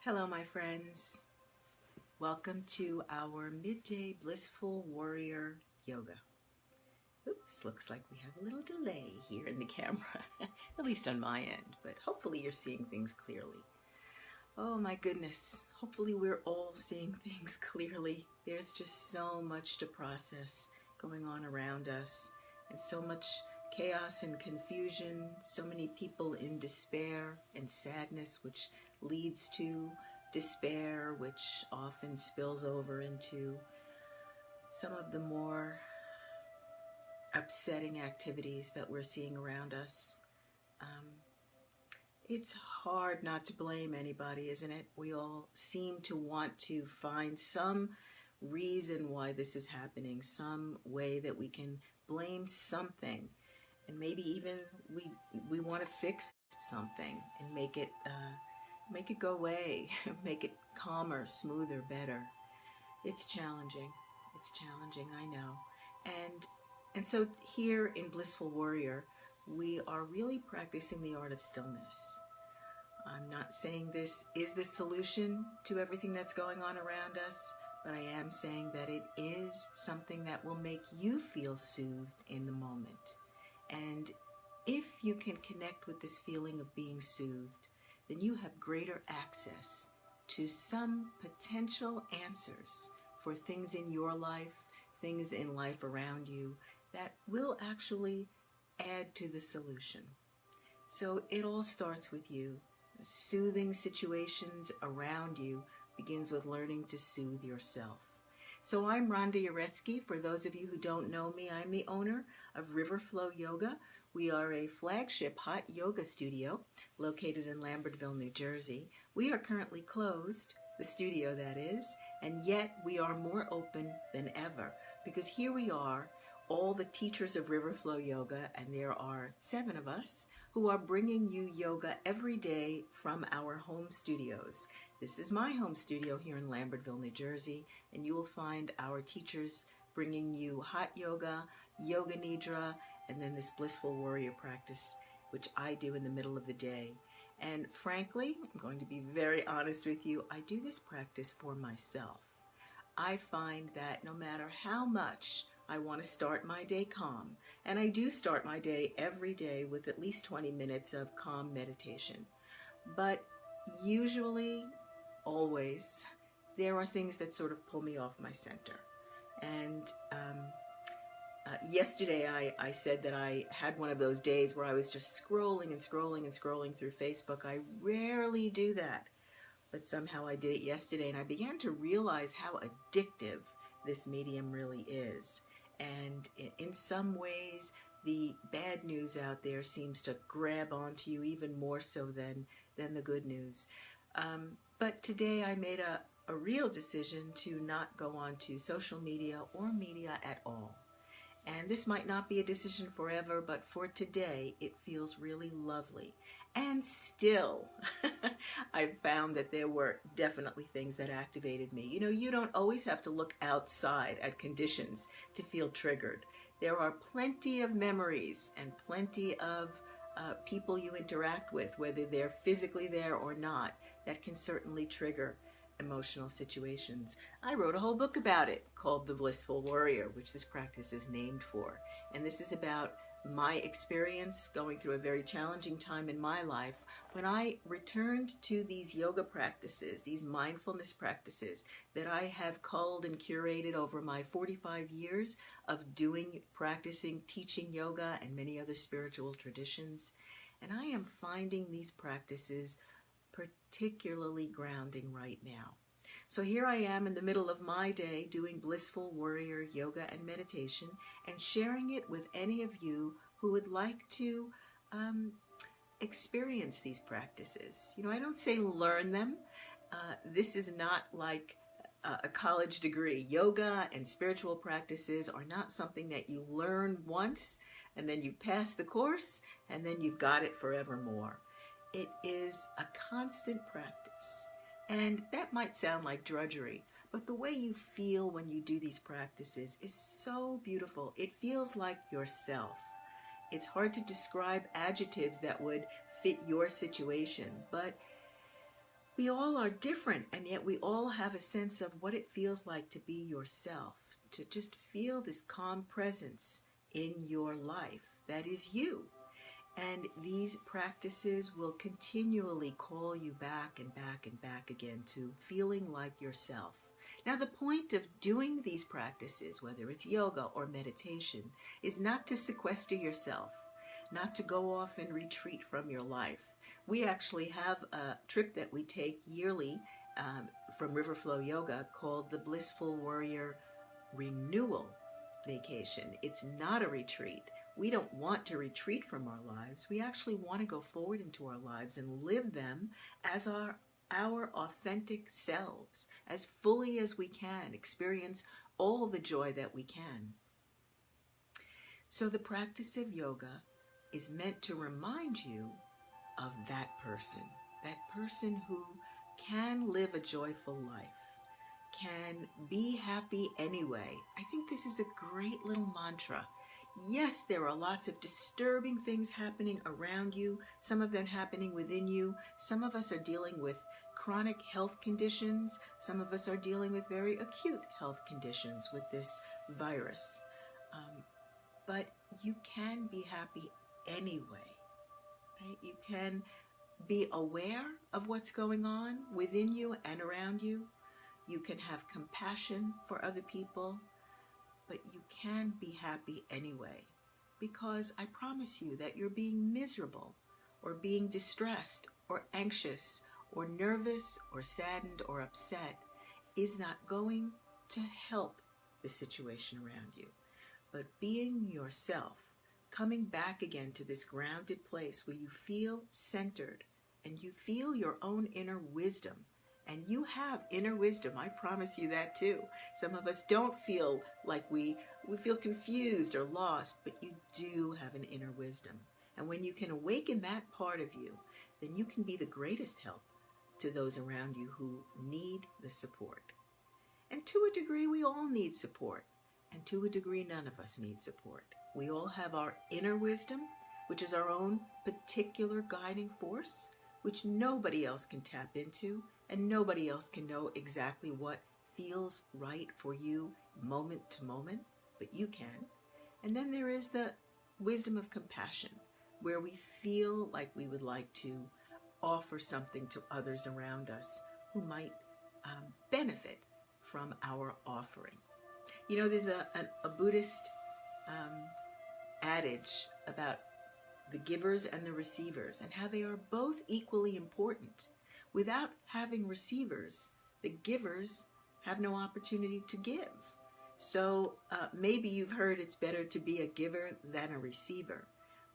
Hello, my friends. Welcome to our midday Blissful Warrior Yoga. Oops, looks like we have a little delay here in the camera, at least on my end, but hopefully you're seeing things clearly. Oh my goodness, hopefully we're all seeing things clearly. There's just so much to process going on around us, and so much chaos and confusion, so many people in despair and sadness, which leads to despair, which often spills over into some of the more upsetting activities that we're seeing around us. It's hard not to blame anybody, isn't it? We all seem to want to find some reason why this is happening, some way that we can blame something, and maybe even we want to fix something and make it go away, make it calmer, smoother, better. It's challenging. It's challenging, I know. And so here in Blissful Warrior, we are really practicing the art of stillness. I'm not saying this is the solution to everything that's going on around us, but I am saying that it is something that will make you feel soothed in the moment. And if you can connect with this feeling of being soothed, then you have greater access to some potential answers for things in your life, things in life around you that will actually add to the solution. So it all starts with you. Soothing situations around you begins with learning to soothe yourself. So I'm Rhonda Uretsky. For those of you who don't know me, I'm the owner of Riverflow Yoga. We are a flagship hot yoga studio located in Lambertville, New Jersey. We are currently closed, the studio that is, and yet we are more open than ever because here we are, all the teachers of Riverflow Yoga, and there are 7 of us who are bringing you yoga every day from our home studios. This is my home studio here in Lambertville, New Jersey, and you will find our teachers bringing you hot yoga, yoga nidra, and then this Blissful Warrior practice, which I do in the middle of the day. And frankly, I'm going to be very honest with you, I do this practice for myself. I find that no matter how much I want to start my day calm, and I do start my day every day with at least 20 minutes of calm meditation, but usually, always, there are things that sort of pull me off my center. And yesterday I said that I had one of those days where I was just scrolling and scrolling and scrolling through Facebook. I rarely do that, but somehow I did it yesterday, and I began to realize how addictive this medium really is. And in some ways, the bad news out there seems to grab onto you even more so than the good news. But today I made a real decision to not go on to social media or media at all. And this might not be a decision forever, but for today, it feels really lovely. And still, I've found that there were definitely things that activated me. You know, you don't always have to look outside at conditions to feel triggered. There are plenty of memories and plenty of people you interact with, whether they're physically there or not, that can certainly trigger emotional situations. I wrote a whole book about it called The Blissful Warrior, which this practice is named for. And this is about my experience going through a very challenging time in my life when I returned to these yoga practices, these mindfulness practices that I have culled and curated over my 45 years of practicing, teaching yoga and many other spiritual traditions. And I am finding these practices particularly grounding right now. So here I am in the middle of my day doing Blissful Warrior yoga and meditation and sharing it with any of you who would like to experience these practices. You know, I don't say learn them. This is not like a college degree. Yoga and spiritual practices are not something that you learn once and then you pass the course and then you've got it forevermore. It is a constant practice. And that might sound like drudgery, but the way you feel when you do these practices is so beautiful. It feels like yourself. It's hard to describe adjectives that would fit your situation, but We all are different, and yet we all have a sense of what it feels like to be yourself, to just feel this calm presence in your life that is you. And these practices will continually call you back and back and back again to feeling like yourself. Now, the point of doing these practices, whether it's yoga or meditation, is not to sequester yourself, not to go off and retreat from your life. We actually have a trip that we take yearly from Riverflow Yoga called the Blissful Warrior Renewal Vacation. It's not a retreat. We don't want to retreat from our lives. We actually want to go forward into our lives and live them as our authentic selves, as fully as we can, experience all the joy that we can. So the practice of yoga is meant to remind you of that person who can live a joyful life, can be happy anyway. I think this is a great little mantra. Yes, there are lots of disturbing things happening around you, some of them happening within you. Some of us are dealing with chronic health conditions. Some of us are dealing with very acute health conditions with this virus. But you can be happy anyway. Right? You can be aware of what's going on within you and around you. You can have compassion for other people, but you can be happy anyway, because I promise you that you're being miserable or being distressed or anxious or nervous or saddened or upset is not going to help the situation around you. But being yourself, coming back again to this grounded place where you feel centered and you feel your own inner wisdom. And you have inner wisdom, I promise you that too. Some of us don't feel like we feel confused or lost, but you do have an inner wisdom. And when you can awaken that part of you, then you can be the greatest help to those around you who need the support. And to a degree, we all need support. And to a degree, none of us need support. We all have our inner wisdom, which is our own particular guiding force, which nobody else can tap into, and nobody else can know exactly what feels right for you moment to moment, but you can. And then there is the wisdom of compassion, where we feel like we would like to offer something to others around us who might benefit from our offering. You know, there's a Buddhist adage about the givers and the receivers and how they are both equally important. Without having receivers, the givers have no opportunity to give. So maybe you've heard it's better to be a giver than a receiver.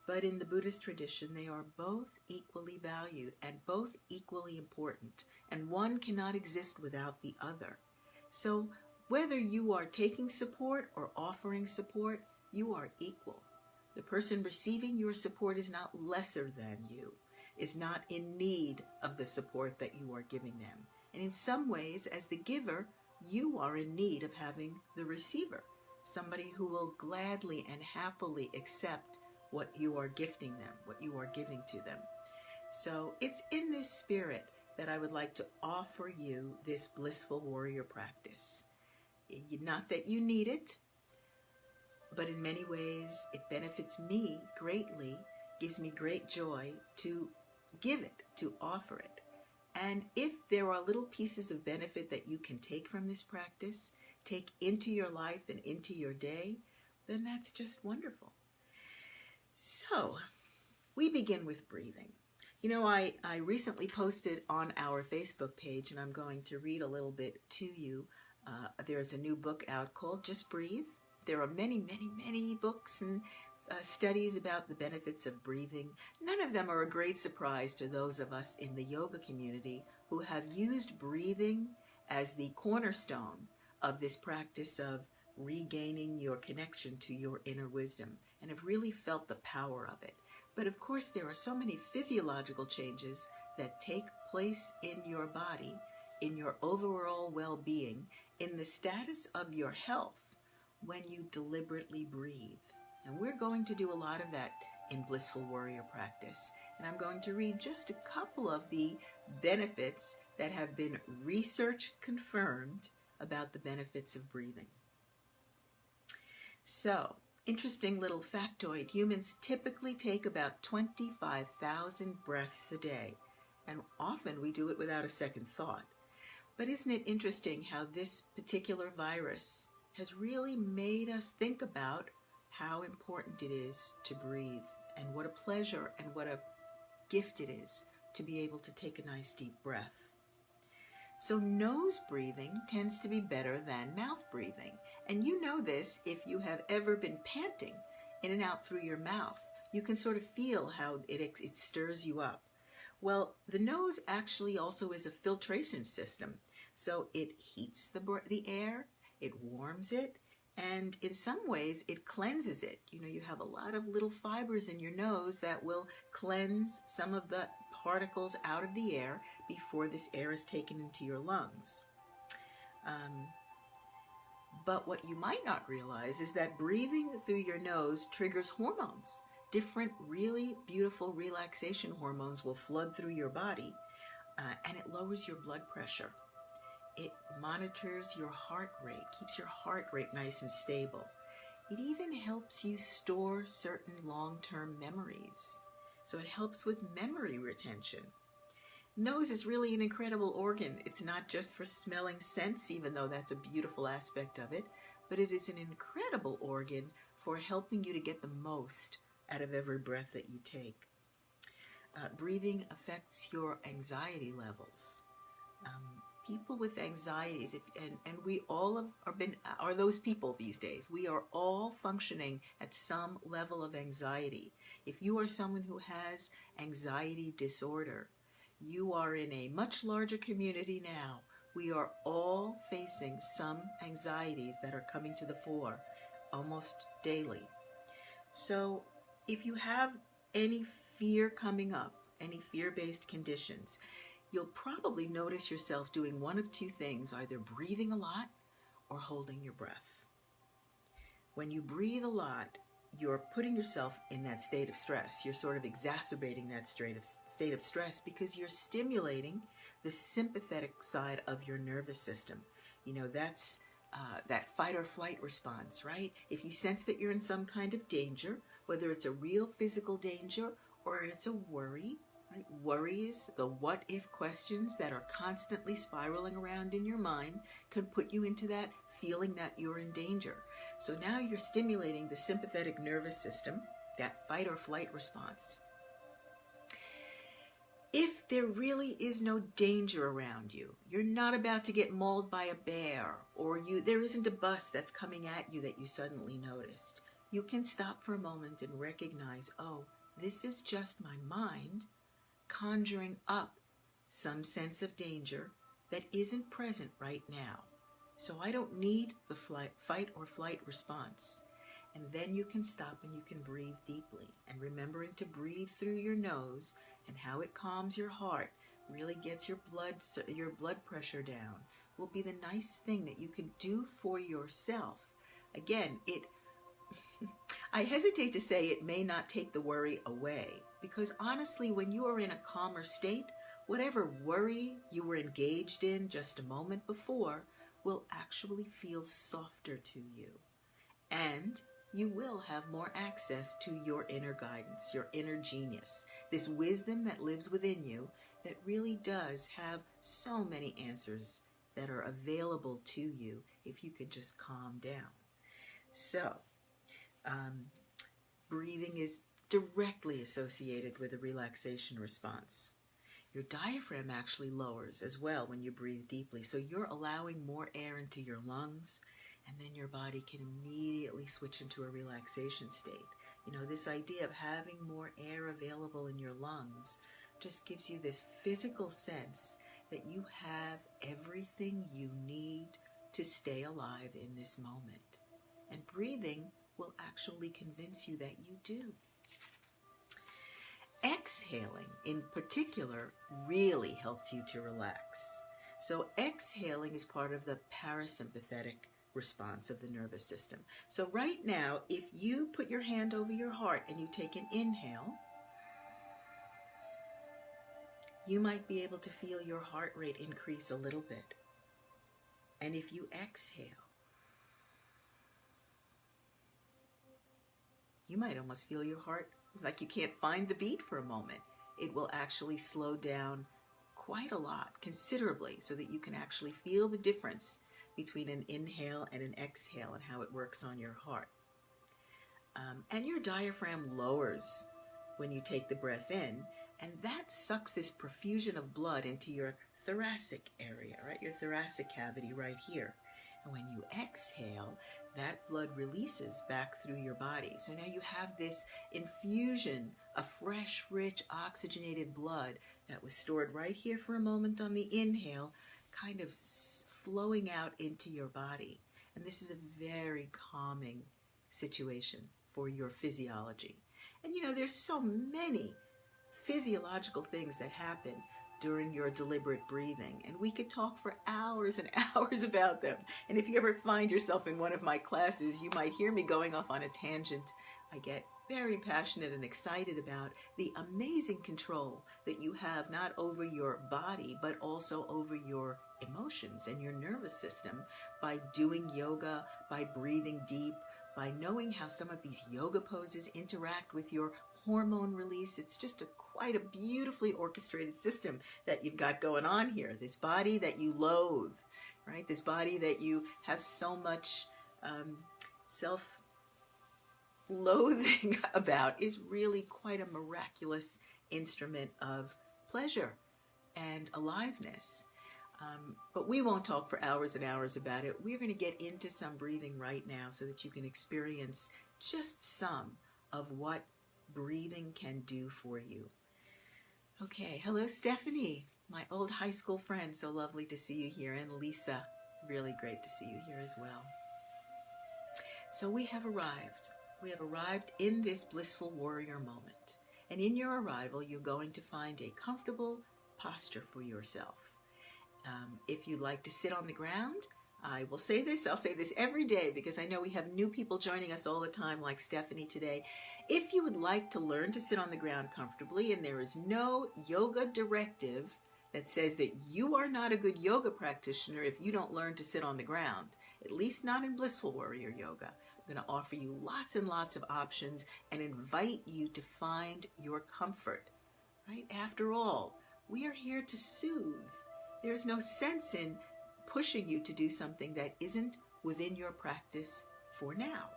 But in the Buddhist tradition, they are both equally valued and both equally important. And one cannot exist without the other. So whether you are taking support or offering support, you are equal. The person receiving your support is not lesser than you, is not in need of the support that you are giving them. And in some ways, as the giver, you are in need of having the receiver, somebody who will gladly and happily accept what you are gifting them, what you are giving to them. So it's in this spirit that I would like to offer you this blissful warrior practice. Not that you need it, but in many ways it benefits me greatly, gives me great joy to give it, to offer it. And if there are little pieces of benefit that you can take from this practice, take into your life and into your day, then that's just wonderful. So, we begin with breathing. You know, I recently posted on our Facebook page, and I'm going to read a little bit to you. There's a new book out called Just Breathe. There are many, many, many books and studies about the benefits of breathing. None of them are a great surprise to those of us in the yoga community who have used breathing as the cornerstone of this practice of regaining your connection to your inner wisdom and have really felt the power of it. But of course, there are so many physiological changes that take place in your body, in your overall well-being, in the status of your health when you deliberately breathe. And we're going to do a lot of that in Blissful Warrior Practice. And I'm going to read just a couple of the benefits that have been research confirmed about the benefits of breathing. So, interesting little factoid, humans typically take about 25,000 breaths a day, and often we do it without a second thought. But isn't it interesting how this particular virus has really made us think about how important it is to breathe, and what a pleasure and what a gift it is to be able to take a nice deep breath. So nose breathing tends to be better than mouth breathing. And you know this if you have ever been panting in and out through your mouth. You can sort of feel how it stirs you up. Well, the nose actually also is a filtration system. So it heats the air, it warms it, and in some ways it cleanses it. You know, you have a lot of little fibers in your nose that will cleanse some of the particles out of the air before this air is taken into your lungs. But what you might not realize is that breathing through your nose triggers hormones. Different really beautiful relaxation hormones will flood through your body, and it lowers your blood pressure. It monitors your heart rate, keeps your heart rate nice and stable. It even helps you store certain long-term memories. So it helps with memory retention. Nose is really an incredible organ. It's not just for smelling scents, even though that's a beautiful aspect of it, but it is an incredible organ for helping you to get the most out of every breath that you take. Breathing affects your anxiety levels. People with anxieties, and we all are those people these days. We are all functioning at some level of anxiety. If you are someone who has anxiety disorder, you are in a much larger community now. We are all facing some anxieties that are coming to the fore almost daily. So if you have any fear coming up, any fear-based conditions, you'll probably notice yourself doing one of two things, either breathing a lot or holding your breath. When you breathe a lot, you're putting yourself in that state of stress. You're sort of exacerbating that state of stress because you're stimulating the sympathetic side of your nervous system. You know, that's that fight or flight response, right? If you sense that you're in some kind of danger, whether it's a real physical danger or it's a worry, right? Worries, the what-if questions that are constantly spiraling around in your mind can put you into that feeling that you're in danger. So now you're stimulating the sympathetic nervous system, that fight or flight response. If there really is no danger around you, you're not about to get mauled by a bear, or there isn't a bus that's coming at you that you suddenly noticed, you can stop for a moment and recognize, oh, this is just my mind conjuring up some sense of danger that isn't present right now. So I don't need the fight or flight response. And then you can stop and you can breathe deeply. And remembering to breathe through your nose and how it calms your heart, really gets your blood pressure down, will be the nice thing that you can do for yourself. Again, I hesitate to say it may not take the worry away, because honestly, when you are in a calmer state, whatever worry you were engaged in just a moment before will actually feel softer to you. And you will have more access to your inner guidance, your inner genius, this wisdom that lives within you that really does have so many answers that are available to you if you could just calm down. So, breathing is directly associated with a relaxation response. Your diaphragm actually lowers as well when you breathe deeply, so you're allowing more air into your lungs, and then your body can immediately switch into a relaxation state. You know, this idea of having more air available in your lungs just gives you this physical sense that you have everything you need to stay alive in this moment. And breathing will actually convince you that you do. Exhaling, in particular, really helps you to relax. So exhaling is part of the parasympathetic response of the nervous system. So right now, if you put your hand over your heart and you take an inhale, you might be able to feel your heart rate increase a little bit. And if you exhale, you might almost feel your heart like you can't find the beat for a moment. It will actually slow down quite a lot, considerably, so that you can actually feel the difference between an inhale and an exhale and how it works on your heart. And your diaphragm lowers when you take the breath in, and that sucks this profusion of blood into your thoracic area, right? Your thoracic cavity right here. And when you exhale, that blood releases back through your body. So now you have this infusion of fresh, rich, oxygenated blood that was stored right here for a moment on the inhale, kind of flowing out into your body. And this is a very calming situation for your physiology. And you know, there's so many physiological things that happen during your deliberate breathing, and we could talk for hours and hours about them. And if you ever find yourself in one of my classes, you might hear me going off on a tangent. I get very passionate and excited about the amazing control that you have, not over your body, but also over your emotions and your nervous system by doing yoga, by breathing deep, by knowing how some of these yoga poses interact with your hormone release. It's just quite a beautifully orchestrated system that you've got going on here. This body that you loathe, right? This body that you have so much self-loathing about is really quite a miraculous instrument of pleasure and aliveness. But we won't talk for hours and hours about it. We're going to get into some breathing right now so that you can experience just some of what breathing can do for you. Okay, hello Stephanie, my old high school friend. So lovely to see you here. And Lisa, really great to see you here as well. So we have arrived. We have arrived in this blissful warrior moment. And in your arrival, you're going to find a comfortable posture for yourself. If you'd like to sit on the ground, I will say this, I'll say this every day because I know we have new people joining us all the time like Stephanie today. If you would like to learn to sit on the ground comfortably, and there is no yoga directive that says that you are not a good yoga practitioner if you don't learn to sit on the ground, at least not in Blissful Warrior Yoga. I'm going to offer you lots and lots of options and invite you to find your comfort, right? After all, we are here to soothe. There's no sense in pushing you to do something that isn't within your practice for now.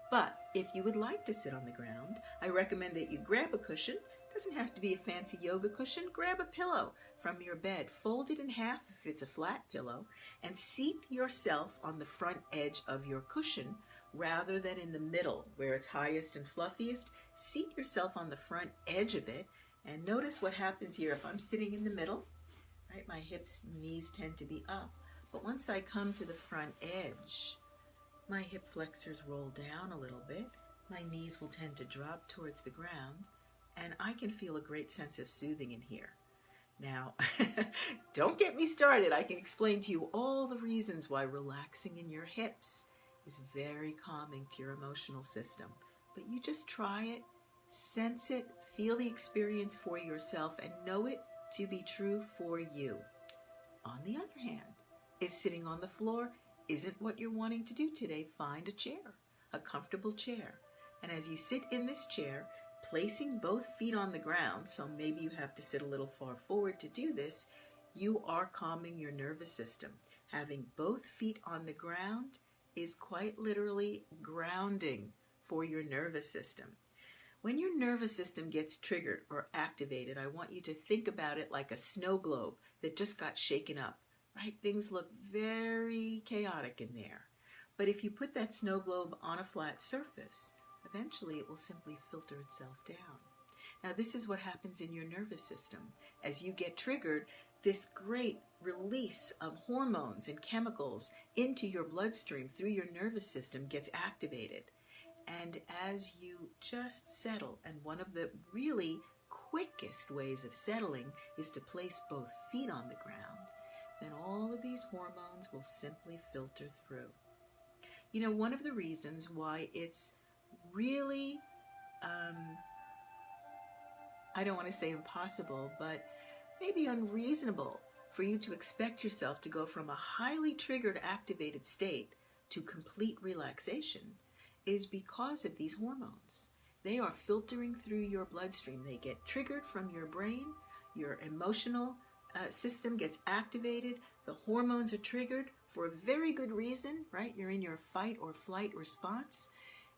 But if you would like to sit on the ground, I recommend that you grab a cushion. It doesn't have to be a fancy yoga cushion. Grab a pillow from your bed, fold it in half if it's a flat pillow, and seat yourself on the front edge of your cushion rather than in the middle where it's highest and fluffiest. Seat yourself on the front edge of it, and notice what happens here. If I'm sitting in the middle, right, my hips and knees tend to be up. But once I come to the front edge, my hip flexors roll down a little bit. My knees will tend to drop towards the ground, and I can feel a great sense of soothing in here. Now, don't get me started. I can explain to you all the reasons why relaxing in your hips is very calming to your emotional system. But you just try it, sense it, feel the experience for yourself, and know it to be true for you. On the other hand, if sitting on the floor isn't what you're wanting to do today, find a chair, a comfortable chair. And as you sit in this chair, placing both feet on the ground, so maybe you have to sit a little far forward to do this, you are calming your nervous system. Having both feet on the ground is quite literally grounding for your nervous system. When your nervous system gets triggered or activated, I want you to think about it like a snow globe that just got shaken up, right? Things look very chaotic in there. But if you put that snow globe on a flat surface, eventually it will simply filter itself down. Now, this is what happens in your nervous system. As you get triggered, this great release of hormones and chemicals into your bloodstream through your nervous system gets activated. And as you just settle, and one of the really quickest ways of settling is to place both feet on the ground, then all of these hormones will simply filter through. You know, one of the reasons why it's really, I don't want to say impossible, but may be unreasonable for you to expect yourself to go from a highly triggered, activated state to complete relaxation is because of these hormones. They are filtering through your bloodstream. They get triggered from your brain. Your emotional system gets activated. The hormones are triggered for a very good reason, right? You're in your fight or flight response.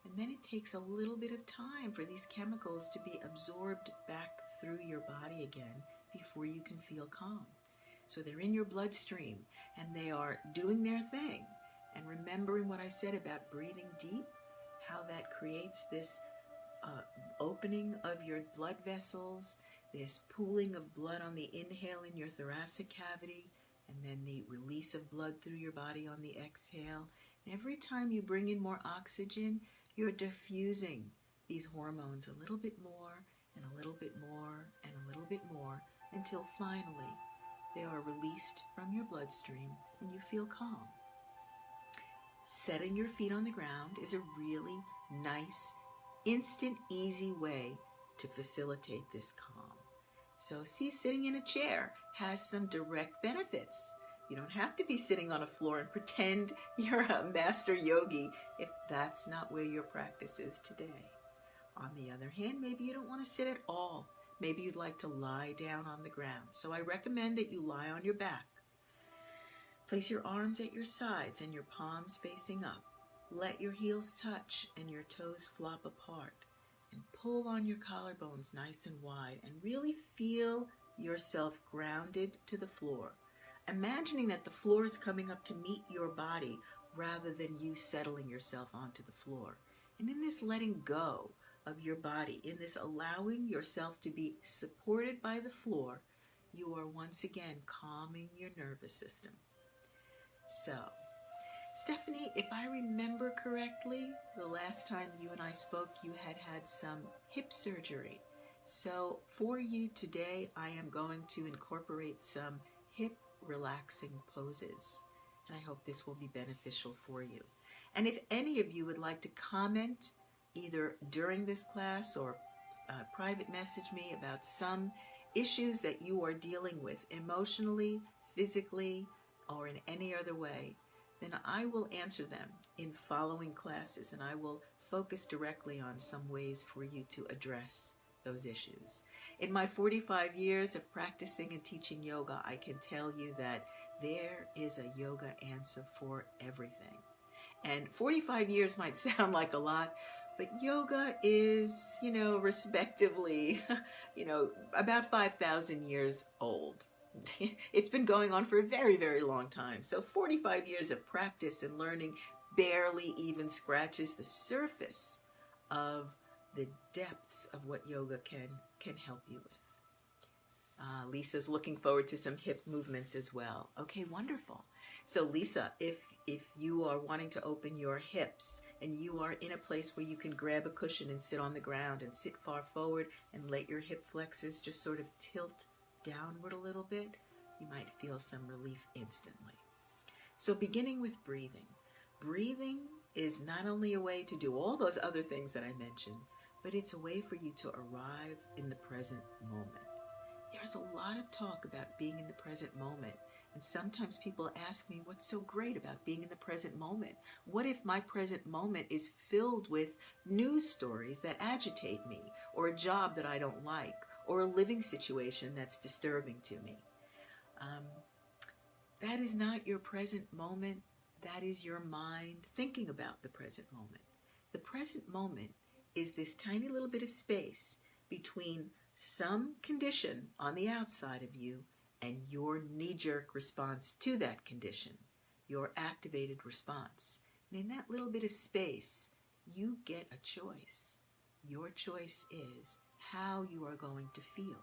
And then it takes a little bit of time for these chemicals to be absorbed back through your body again before you can feel calm. So they're in your bloodstream and they are doing their thing. And remembering what I said about breathing deep, how that creates this opening of your blood vessels, this pooling of blood on the inhale in your thoracic cavity, and then the release of blood through your body on the exhale. And every time you bring in more oxygen, you're diffusing these hormones a little bit more and a little bit more and a little bit more until finally they are released from your bloodstream and you feel calm. Setting your feet on the ground is a really nice, instant, easy way to facilitate this calm. So see, sitting in a chair has some direct benefits. You don't have to be sitting on a floor and pretend you're a master yogi if that's not where your practice is today. On the other hand, maybe you don't want to sit at all. Maybe you'd like to lie down on the ground. So I recommend that you lie on your back. Place your arms at your sides and your palms facing up. Let your heels touch and your toes flop apart. And pull on your collarbones nice and wide and really feel yourself grounded to the floor. Imagining that the floor is coming up to meet your body rather than you settling yourself onto the floor. And in this letting go of your body, in this allowing yourself to be supported by the floor, you are once again calming your nervous system. So, Stephanie, if I remember correctly, the last time you and I spoke, you had some hip surgery. So for you today, I am going to incorporate some hip relaxing poses. And I hope this will be beneficial for you. And if any of you would like to comment either during this class or private message me about some issues that you are dealing with emotionally, physically, or in any other way, then I will answer them in following classes, and I will focus directly on some ways for you to address those issues. In my 45 years of practicing and teaching yoga, I can tell you that there is a yoga answer for everything. And 45 years might sound like a lot, but yoga is, respectively, about 5,000 years old. It's been going on for a very, very long time. So 45 years of practice and learning barely even scratches the surface of the depths of what yoga can help you with. Lisa's looking forward to some hip movements as well. Okay, wonderful. So Lisa, if you are wanting to open your hips and you are in a place where you can grab a cushion and sit on the ground and sit far forward and let your hip flexors just sort of tilt downward a little bit, you might feel some relief instantly. So beginning with breathing. Breathing is not only a way to do all those other things that I mentioned, but it's a way for you to arrive in the present moment. There's a lot of talk about being in the present moment, and sometimes people ask me, what's so great about being in the present moment? What if my present moment is filled with news stories that agitate me, or a job that I don't like, or a living situation that's disturbing to me? That is not your present moment. That is your mind thinking about the present moment. The present moment is this tiny little bit of space between some condition on the outside of you and your knee-jerk response to that condition, your activated response. And in that little bit of space, you get a choice. Your choice is how you are going to feel.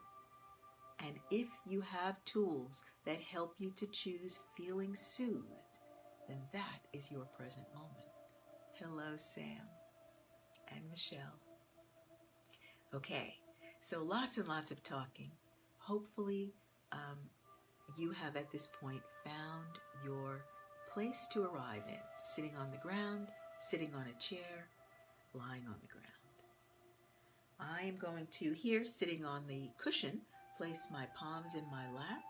And if you have tools that help you to choose feeling soothed, then that is your present moment. Hello, Sam and Michelle. Okay, so lots and lots of talking. Hopefully, you have at this point found your place to arrive in, sitting on the ground, sitting on a chair, lying on the ground. I am going to, here, sitting on the cushion, place my palms in my lap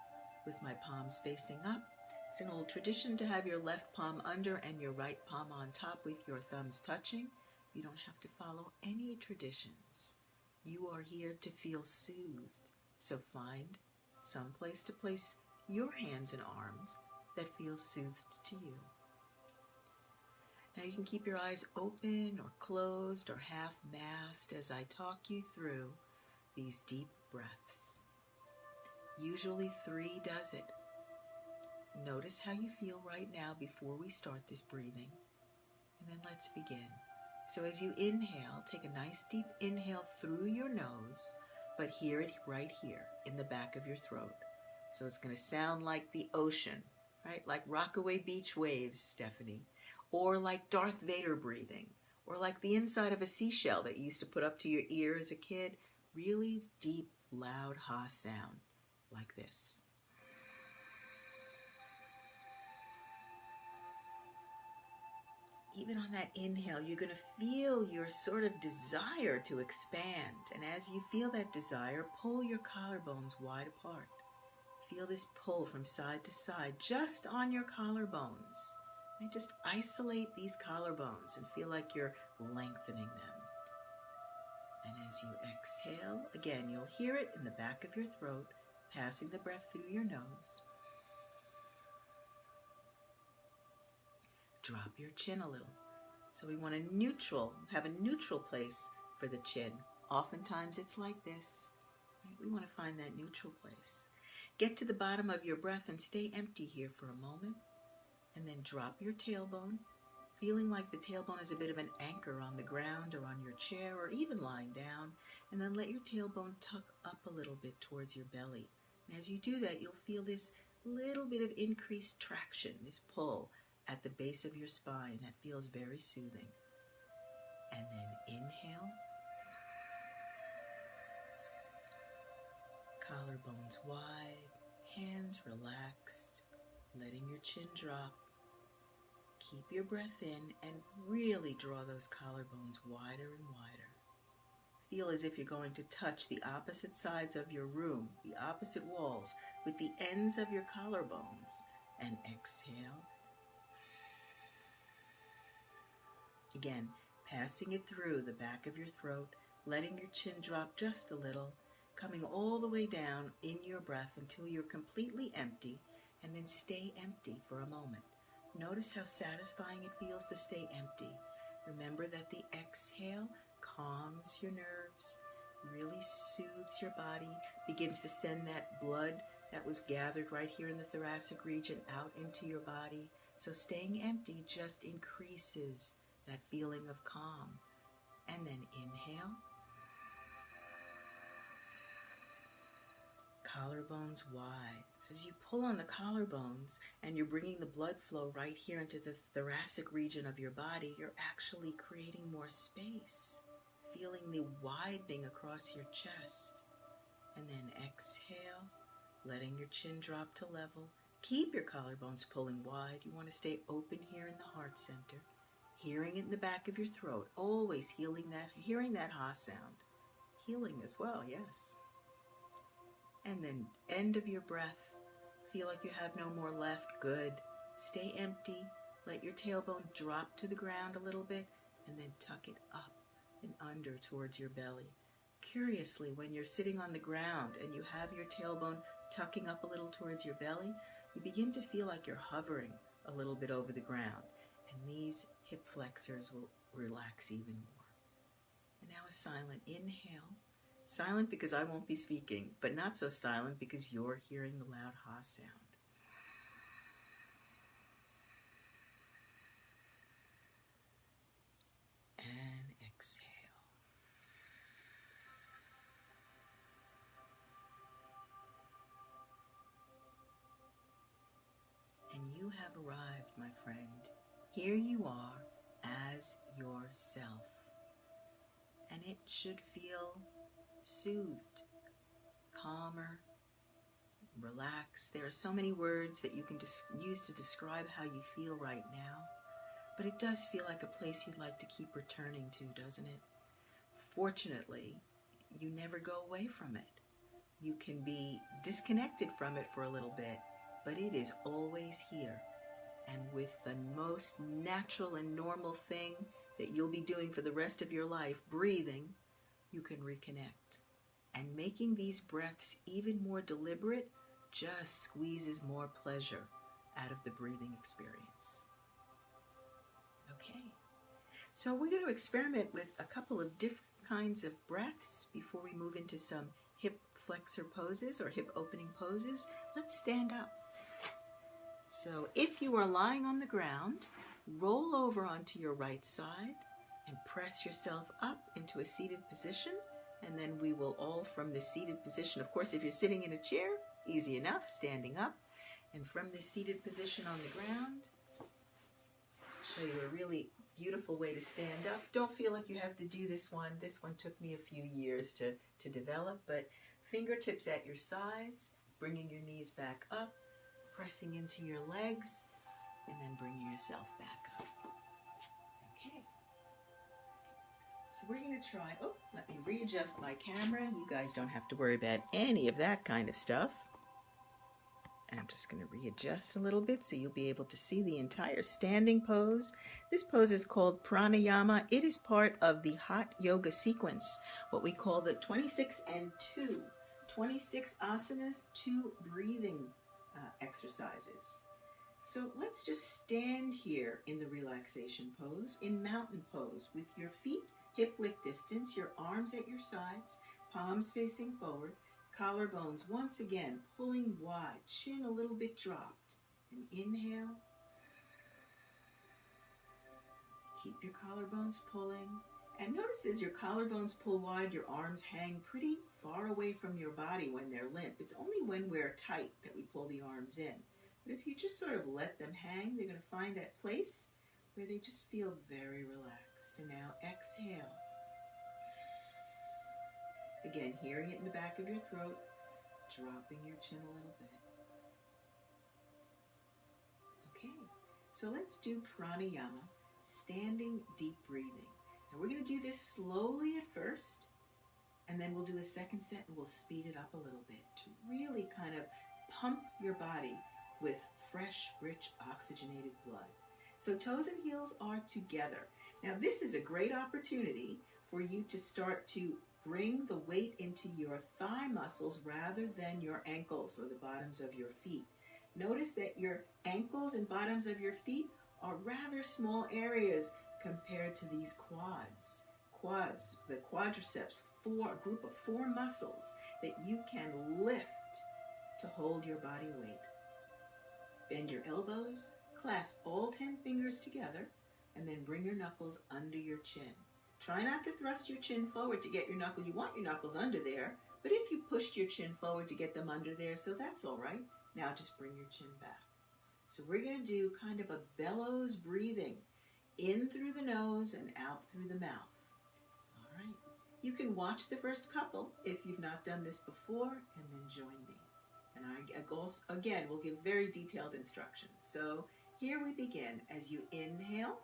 with my palms facing up. It's an old tradition to have your left palm under and your right palm on top with your thumbs touching. You don't have to follow any traditions. You are here to feel soothed. So find some place to place your hands and arms that feels soothed to you. Now you can keep your eyes open or closed or half-masked as I talk you through these deep breaths. Usually 3 does it. Notice how you feel right now before we start this breathing. And then let's begin. So as you inhale, take a nice deep inhale through your nose, but hear it right here in the back of your throat. So it's going to sound like the ocean, right? Like Rockaway Beach waves, Stephanie. Or like Darth Vader breathing. Or like the inside of a seashell that you used to put up to your ear as a kid. Really deep, loud, ha sound. Like this. Even on that inhale, you're going to feel your sort of desire to expand. And as you feel that desire, pull your collarbones wide apart. Feel this pull from side to side, just on your collarbones. And just isolate these collarbones and feel like you're lengthening them. And as you exhale, again, you'll hear it in the back of your throat, passing the breath through your nose. Drop your chin a little. So we want have a neutral place for the chin. Oftentimes it's like this. Right? We want to find that neutral place. Get to the bottom of your breath and stay empty here for a moment. And then drop your tailbone, feeling like the tailbone is a bit of an anchor on the ground or on your chair or even lying down. And then let your tailbone tuck up a little bit towards your belly. And as you do that, you'll feel this little bit of increased traction, this pull at the base of your spine that feels very soothing. And then inhale. Collarbones wide, hands relaxed, letting your chin drop. Keep your breath in and really draw those collarbones wider and wider. Feel as if you're going to touch the opposite sides of your room, the opposite walls, with the ends of your collarbones. And exhale. Again, passing it through the back of your throat, letting your chin drop just a little, coming all the way down in your breath until you're completely empty, and then stay empty for a moment. Notice how satisfying it feels to stay empty. Remember that the exhale calms your nerves, really soothes your body, begins to send that blood that was gathered right here in the thoracic region out into your body. So staying empty just increases that feeling of calm. And then inhale. Collarbones wide. So as you pull on the collarbones and you're bringing the blood flow right here into the thoracic region of your body, you're actually creating more space, feeling the widening across your chest. And then exhale, letting your chin drop to level. Keep your collarbones pulling wide. You want to stay open here in the heart center. Hearing it in the back of your throat, always hearing that ha sound. Healing as well, yes. And then end of your breath. Feel like you have no more left. Good. Stay empty. Let your tailbone drop to the ground a little bit and then tuck it up and under towards your belly. Curiously, when you're sitting on the ground and you have your tailbone tucking up a little towards your belly, you begin to feel like you're hovering a little bit over the ground. And these hip flexors will relax even more. And now a silent inhale. Silent because I won't be speaking, but not so silent because you're hearing the loud ha sound. And exhale. And you have arrived, my friend. Here you are as yourself. And it should feel soothed, calmer, relaxed. There are so many words that you can use to describe how you feel right now. But it does feel like a place you'd like to keep returning to, doesn't it? Fortunately, you never go away from it. You can be disconnected from it for a little bit, but it is always here. And with the most natural and normal thing that you'll be doing for the rest of your life, breathing, you can reconnect. And making these breaths even more deliberate just squeezes more pleasure out of the breathing experience. Okay, so we're going to experiment with a couple of different kinds of breaths before we move into some hip flexor poses or hip opening poses. Let's stand up. So if you are lying on the ground, roll over onto your right side and press yourself up into a seated position. And then we will all from the seated position, of course, if you're sitting in a chair, easy enough, standing up. And from this seated position on the ground, I'll show you a really beautiful way to stand up. Don't feel like you have to do this one. This one took me a few years to develop, but fingertips at your sides, bringing your knees back up, pressing into your legs, and then bringing yourself back up. Okay. So we're going to try, let me readjust my camera. You guys don't have to worry about any of that kind of stuff. I'm just going to readjust a little bit so you'll be able to see the entire standing pose. This pose is called pranayama. It is part of the hot yoga sequence, what we call the 26 and 2. 26 asanas, 2 breathing exercises. So let's just stand here in the relaxation pose, in mountain pose, with your feet hip-width distance, your arms at your sides, palms facing forward, collarbones once again pulling wide, chin a little bit dropped. And inhale. Keep your collarbones pulling. And notice as your collarbones pull wide, your arms hang pretty far away from your body when they're limp. It's only when we're tight that we pull the arms in. But if you just sort of let them hang, they're going to find that place where they just feel very relaxed. And now exhale. Again, hearing it in the back of your throat, dropping your chin a little bit. Okay, so let's do pranayama, standing deep breathing. And we're going to do this slowly at first, and then we'll do a second set and we'll speed it up a little bit to really kind of pump your body with fresh, rich, oxygenated blood. So toes and heels are together. Now this is a great opportunity for you to start to bring the weight into your thigh muscles rather than your ankles or the bottoms of your feet. Notice that your ankles and bottoms of your feet are rather small areas compared to these quads. Quads, the quadriceps, a group of 4 muscles that you can lift to hold your body weight. Bend your elbows, clasp all 10 fingers together, and then bring your knuckles under your chin. Try not to thrust your chin forward to get your knuckles. You want your knuckles under there, but if you pushed your chin forward to get them under there, so that's all right. Now just bring your chin back. So we're going to do kind of a bellows breathing, in through the nose and out through the mouth. All right. You can watch the first couple if you've not done this before, and then join me. And I again will give very detailed instructions. So here we begin. As you inhale,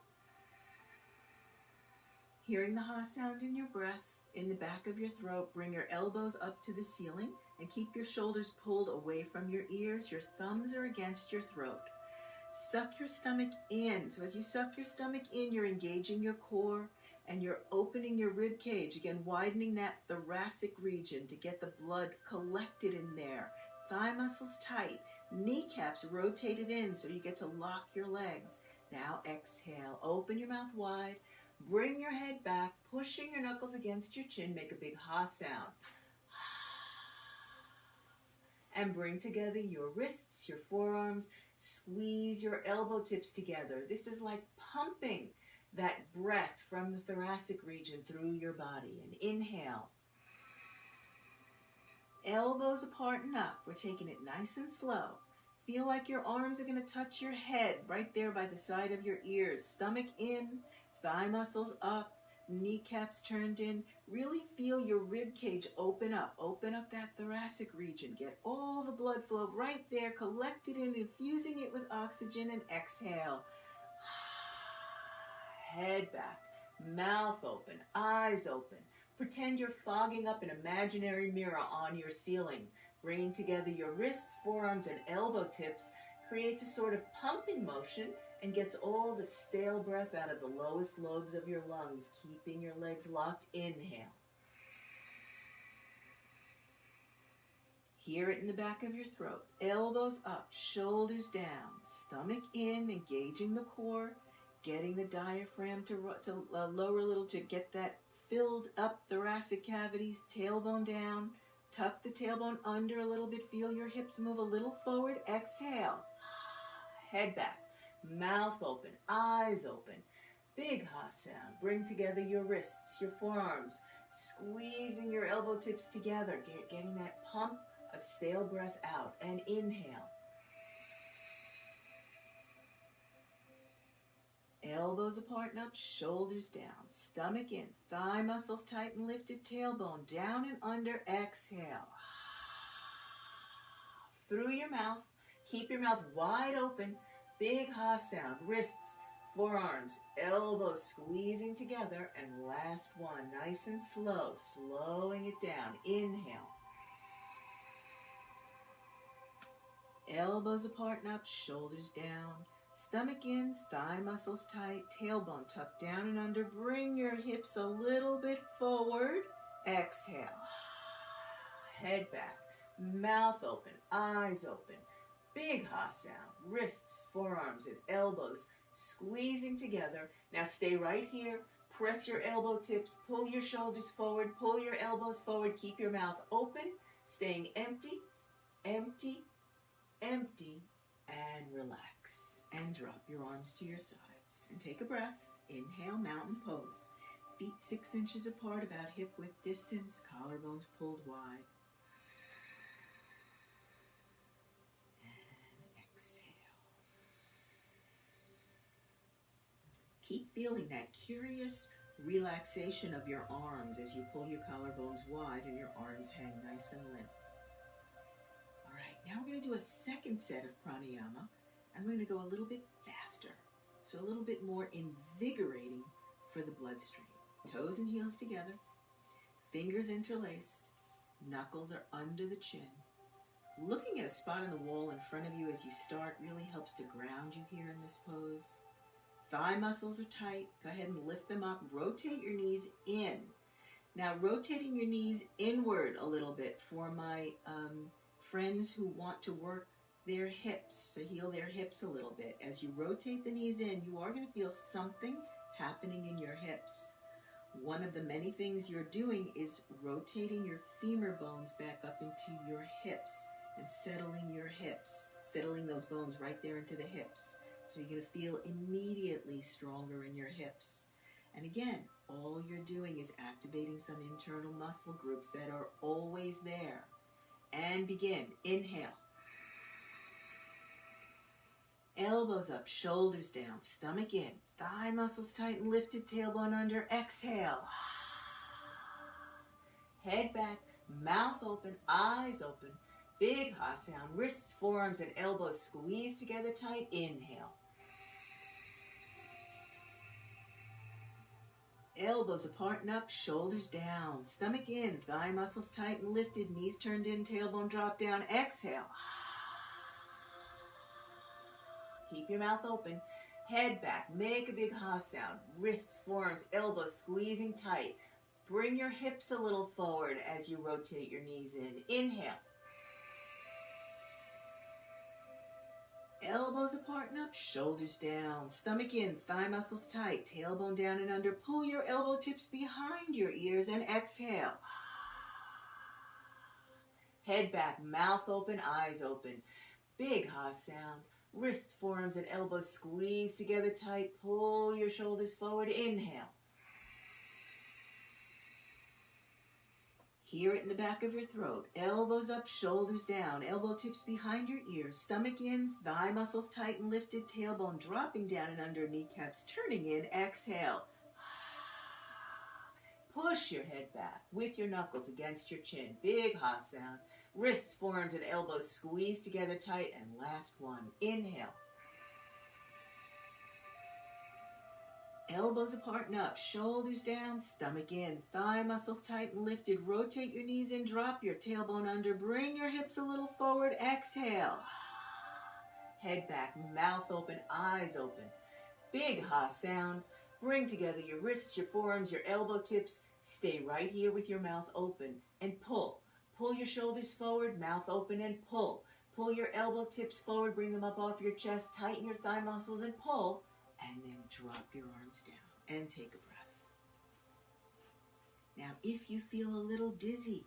hearing the ha sound in your breath, in the back of your throat, bring your elbows up to the ceiling and keep your shoulders pulled away from your ears. Your thumbs are against your throat. Suck your stomach in. So as you suck your stomach in, you're engaging your core and you're opening your rib cage. Again, widening that thoracic region to get the blood collected in there. Thigh muscles tight. Kneecaps rotated in so you get to lock your legs. Now exhale. Open your mouth wide. Bring your head back, pushing your knuckles against your chin. Make a big ha sound. And bring together your wrists, your forearms. Squeeze your elbow tips together. This is like pumping that breath from the thoracic region through your body. And inhale. Elbows apart and up. We're taking it nice and slow. Feel like your arms are going to touch your head right there by the side of your ears. Stomach in, thigh muscles up, kneecaps turned in. Really feel your rib cage open up. Open up that thoracic region. Get all the blood flow right there, collected in, infusing it with oxygen, and exhale. Head back, mouth open, eyes open. Pretend you're fogging up an imaginary mirror on your ceiling. Bringing together your wrists, forearms, and elbow tips creates a sort of pumping motion and gets all the stale breath out of the lowest lobes of your lungs, keeping your legs locked. Inhale. Hear it in the back of your throat. Elbows up, shoulders down, stomach in, engaging the core, getting the diaphragm to lower a little to get that filled up thoracic cavities, tailbone down. Tuck the tailbone under a little bit. Feel your hips move a little forward. Exhale. Head back. Mouth open. Eyes open. Big ha sound. Bring together your wrists, your forearms. Squeezing your elbow tips together. Getting that pump of stale breath out. And inhale. Elbows apart and up, shoulders down, stomach in, thigh muscles tight and lifted, tailbone down and under, exhale. Through your mouth, keep your mouth wide open, big ha sound, wrists, forearms, elbows squeezing together, and last one, nice and slow, slowing it down, inhale. Elbows apart and up, shoulders down. Stomach in, thigh muscles tight, tailbone tucked down and under. Bring your hips a little bit forward. Exhale. Head back, mouth open, eyes open. Big ha sound, wrists, forearms, and elbows squeezing together. Now stay right here. Press your elbow tips, pull your shoulders forward, pull your elbows forward. Keep your mouth open, staying empty, empty, empty, and relax. And drop your arms to your sides. And take a breath. Inhale, mountain pose. Feet 6 inches apart, about hip width distance. Collarbones pulled wide. And exhale. Keep feeling that curious relaxation of your arms as you pull your collarbones wide and your arms hang nice and limp. All right, now we're going to do a second set of pranayama. I'm going to go a little bit faster, so a little bit more invigorating for the bloodstream. Toes and heels together, fingers interlaced, knuckles are under the chin. Looking at a spot on the wall in front of you as you start really helps to ground you here in this pose. Thigh muscles are tight. Go ahead and lift them up. Rotate your knees in. Now, rotating your knees inward a little bit for my friends who want to work their hips, to heal their hips a little bit. As you rotate the knees in, you are going to feel something happening in your hips. One of the many things you're doing is rotating your femur bones back up into your hips and settling your hips, settling those bones right there into the hips. So you're going to feel immediately stronger in your hips. And again, all you're doing is activating some internal muscle groups that are always there. And begin. Inhale. Elbows up, shoulders down, stomach in, thigh muscles tight and lifted, tailbone under. Exhale. Head back, mouth open, eyes open. Big ha sound, wrists, forearms, and elbows squeeze together tight. Inhale. Elbows apart and up, shoulders down, stomach in, thigh muscles tight and lifted, knees turned in, tailbone drop down. Exhale. Keep your mouth open, head back, make a big ha sound, wrists, forearms, elbows squeezing tight. Bring your hips a little forward as you rotate your knees in. Inhale. Elbows apart and up, shoulders down, stomach in, thigh muscles tight, tailbone down and under. Pull your elbow tips behind your ears and exhale. Head back, mouth open, eyes open. Big ha sound. Wrists, forearms, and elbows squeeze together tight. Pull your shoulders forward. Inhale. Hear it in the back of your throat. Elbows up, shoulders down. Elbow tips behind your ears. Stomach in, thigh muscles tight and lifted. Tailbone dropping down and under. Kneecaps turning in. Exhale. Push your head back with your knuckles against your chin. Big ha sound. Wrists, forearms, and elbows squeeze together tight. And last one. Inhale. elbows apart and up, shoulders down, stomach in, thigh muscles tight and lifted. Rotate your knees in, drop your tailbone under, bring your hips a little forward, exhale. Head back, mouth open, eyes open. Big ha sound. Bring together your wrists, your forearms, your elbow tips. Stay right here with your mouth open and pull. Pull your shoulders forward, mouth open and pull. Pull your elbow tips forward, bring them up off your chest, tighten your thigh muscles and pull. And then drop your arms down and take a breath. Now, if you feel a little dizzy,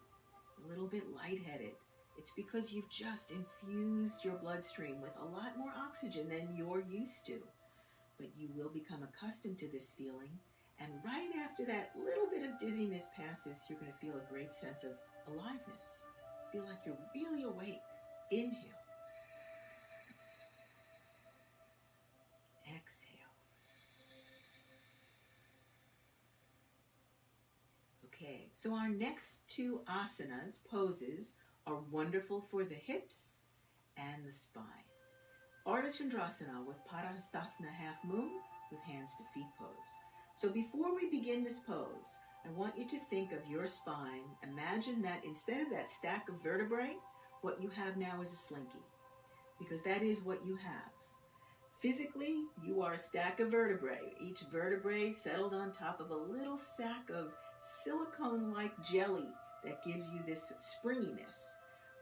a little bit lightheaded, it's because you've just infused your bloodstream with a lot more oxygen than you're used to. But you will become accustomed to this feeling, and right after that little bit of dizziness passes, you're going to feel a great sense of aliveness. Feel like you're really awake. Inhale. Exhale. Okay, so our next two asanas, poses, are wonderful for the hips and the spine. Ardha Chandrasana with Padahastasana half moon with hands to feet pose. So before we begin this pose, I want you to think of your spine. Imagine that instead of that stack of vertebrae, what you have now is a slinky, because that is what you have. Physically, you are a stack of vertebrae, each vertebrae settled on top of a little sack of silicone-like jelly that gives you this springiness.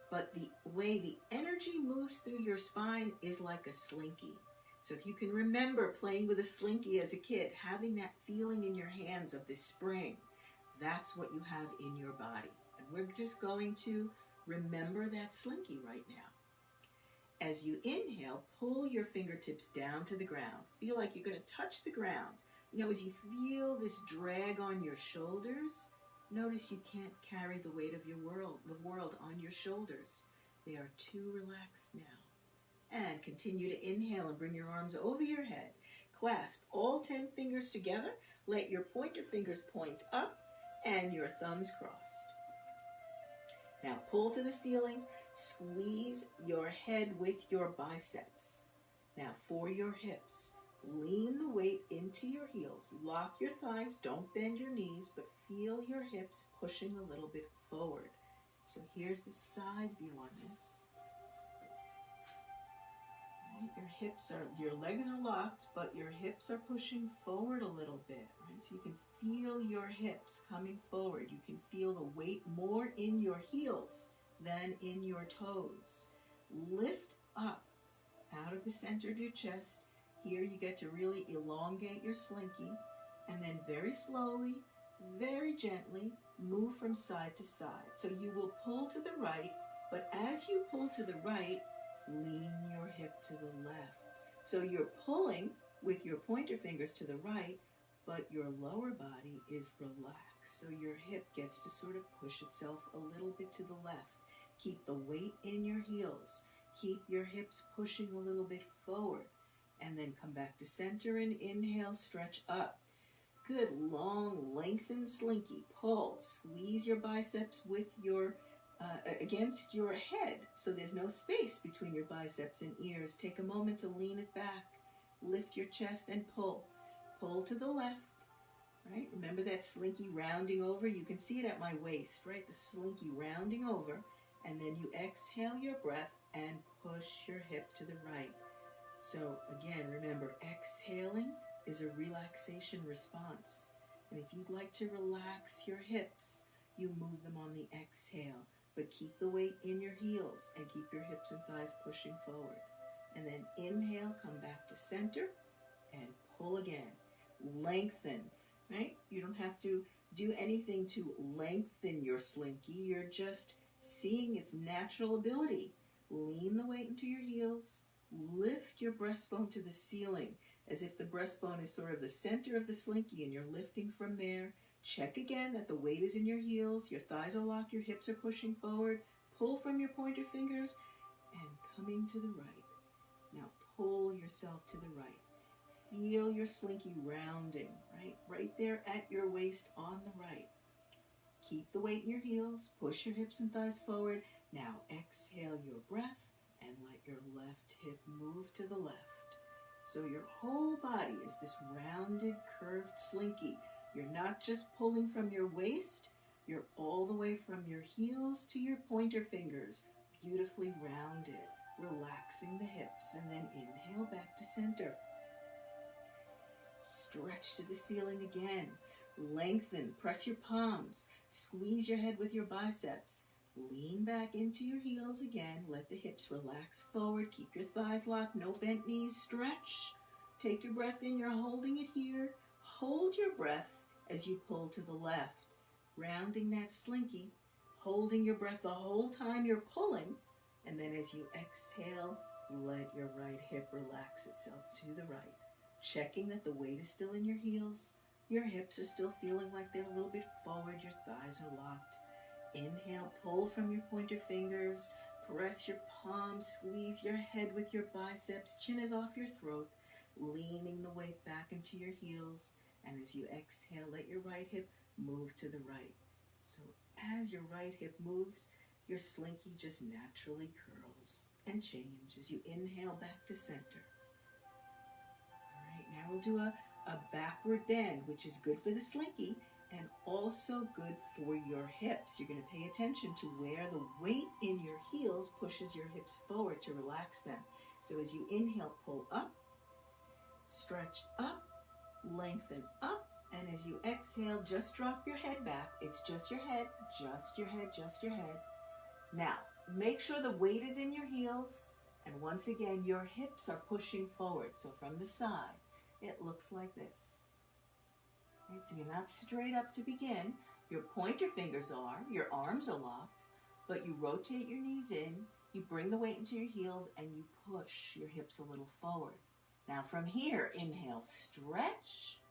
But the way the energy moves through your spine is like a slinky. So if you can remember playing with a slinky as a kid, having that feeling in your hands of this spring, that's what you have in your body. And we're just going to remember that slinky right now. As you inhale, pull your fingertips down to the ground. Feel like you're going to touch the ground. You know, as you feel this drag on your shoulders, notice you can't carry the weight of the world on your shoulders. They are too relaxed now. And continue to inhale and bring your arms over your head. Clasp all 10 fingers together. Let your pointer fingers point up and your thumbs crossed. Now pull to the ceiling. Squeeze your head with your biceps. Now for your hips, lean the weight into your heels. Lock your thighs. Don't bend your knees, but feel your hips pushing a little bit forward. So here's the side view on this. Your legs are locked, but your hips are pushing forward a little bit, right? So you can feel your hips coming forward. You can feel the weight more in your heels than in your toes. Lift up out of the center of your chest. Here you get to really elongate your slinky, and then very slowly, very gently, move from side to side. So you will pull to the right, but as you pull to the right, lean your hip to the left. So you're pulling with your pointer fingers to the right, but your lower body is relaxed. So your hip gets to sort of push itself a little bit to the left. Keep the weight in your heels. Keep your hips pushing a little bit forward. And then come back to center and inhale, stretch up. Good, long, lengthened slinky. Pull. Squeeze your biceps with your against your head, so there's no space between your biceps and ears. Take a moment to lean it back. Lift your chest and pull. Pull to the left, right? Remember that slinky rounding over? You can see it at my waist, right? The slinky rounding over. And then you exhale your breath and push your hip to the right. So again, remember, exhaling is a relaxation response. And if you'd like to relax your hips, you move them on the exhale. But keep the weight in your heels and keep your hips and thighs pushing forward. And then inhale, come back to center and pull again. Lengthen, right? You don't have to do anything to lengthen your slinky. You're just seeing its natural ability. Lean the weight into your heels. Lift your breastbone to the ceiling as if the breastbone is sort of the center of the slinky and you're lifting from there. Check again that the weight is in your heels, your thighs are locked, your hips are pushing forward. Pull from your pointer fingers and coming to the right. Now pull yourself to the right. Feel your slinky rounding, right? Right there at your waist on the right. Keep the weight in your heels, push your hips and thighs forward. Now exhale your breath and let your left hip move to the left. So your whole body is this rounded, curved slinky. You're not just pulling from your waist, you're all the way from your heels to your pointer fingers, beautifully rounded, relaxing the hips, and then inhale back to center. Stretch to the ceiling again. Lengthen, press your palms, squeeze your head with your biceps. Lean back into your heels again. Let the hips relax forward. Keep your thighs locked. No bent knees. Stretch. Take your breath in. You're holding it here. Hold your breath as you pull to the left. Rounding that slinky. Holding your breath the whole time you're pulling. And then as you exhale, let your right hip relax itself to the right. Checking that the weight is still in your heels. Your hips are still feeling like they're a little bit forward. Your thighs are locked. Inhale, pull from your pointer fingers, press your palms, squeeze your head with your biceps, chin is off your throat, leaning the weight back into your heels, and as you exhale, let your right hip move to the right. So as your right hip moves, your slinky just naturally curls and change as you inhale back to center. All right, now we'll do a backward bend, which is good for the slinky, and also good for your hips. You're going to pay attention to where the weight in your heels pushes your hips forward to relax them. So as you inhale, pull up, stretch up, lengthen up, and as you exhale, just drop your head back. It's just your head, just your head, just your head. Now, make sure the weight is in your heels, and once again, your hips are pushing forward. So from the side, it looks like this. Right, so you're not straight up to begin. Your pointer fingers are, your arms are locked, but you rotate your knees in, you bring the weight into your heels, and you push your hips a little forward. Now from here, inhale, stretch,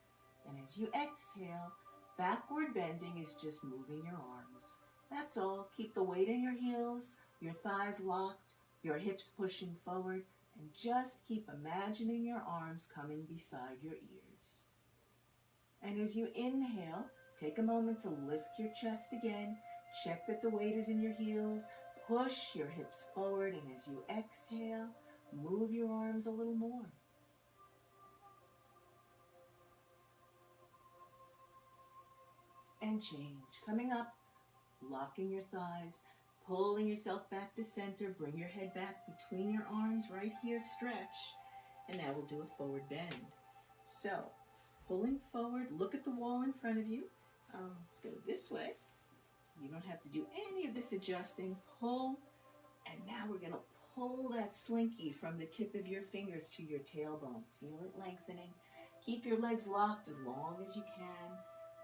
and as you exhale, backward bending is just moving your arms. That's all. Keep the weight in your heels, your thighs locked, your hips pushing forward, and just keep imagining your arms coming beside your ears. And as you inhale, take a moment to lift your chest again. Check that the weight is in your heels. Push your hips forward. And as you exhale, move your arms a little more. And change. Coming up, locking your thighs, pulling yourself back to center. Bring your head back between your arms right here. Stretch. And now we'll do a forward bend. So, pulling forward, look at the wall in front of you. Let's go this way. You don't have to do any of this adjusting. Pull, and now we're going to pull that slinky from the tip of your fingers to your tailbone. Feel it lengthening. Keep your legs locked as long as you can.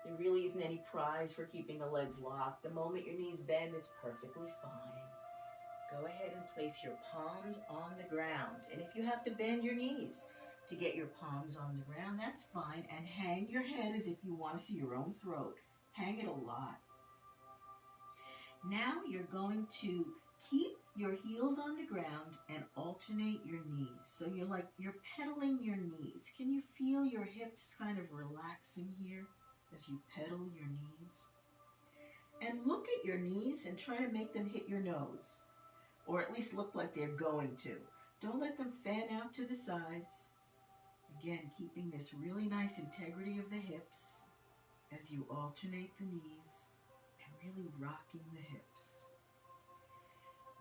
There really isn't any prize for keeping the legs locked. The moment your knees bend, it's perfectly fine. Go ahead and place your palms on the ground. And if you have to bend your knees to get your palms on the ground, that's fine. And hang your head as if you want to see your own throat. Hang it a lot. Now you're going to keep your heels on the ground and alternate your knees. So you're pedaling your knees. Can you feel your hips kind of relaxing here as you pedal your knees? And look at your knees and try to make them hit your nose, or at least look like they're going to. Don't let them fan out to the sides. Again, keeping this really nice integrity of the hips as you alternate the knees and really rocking the hips.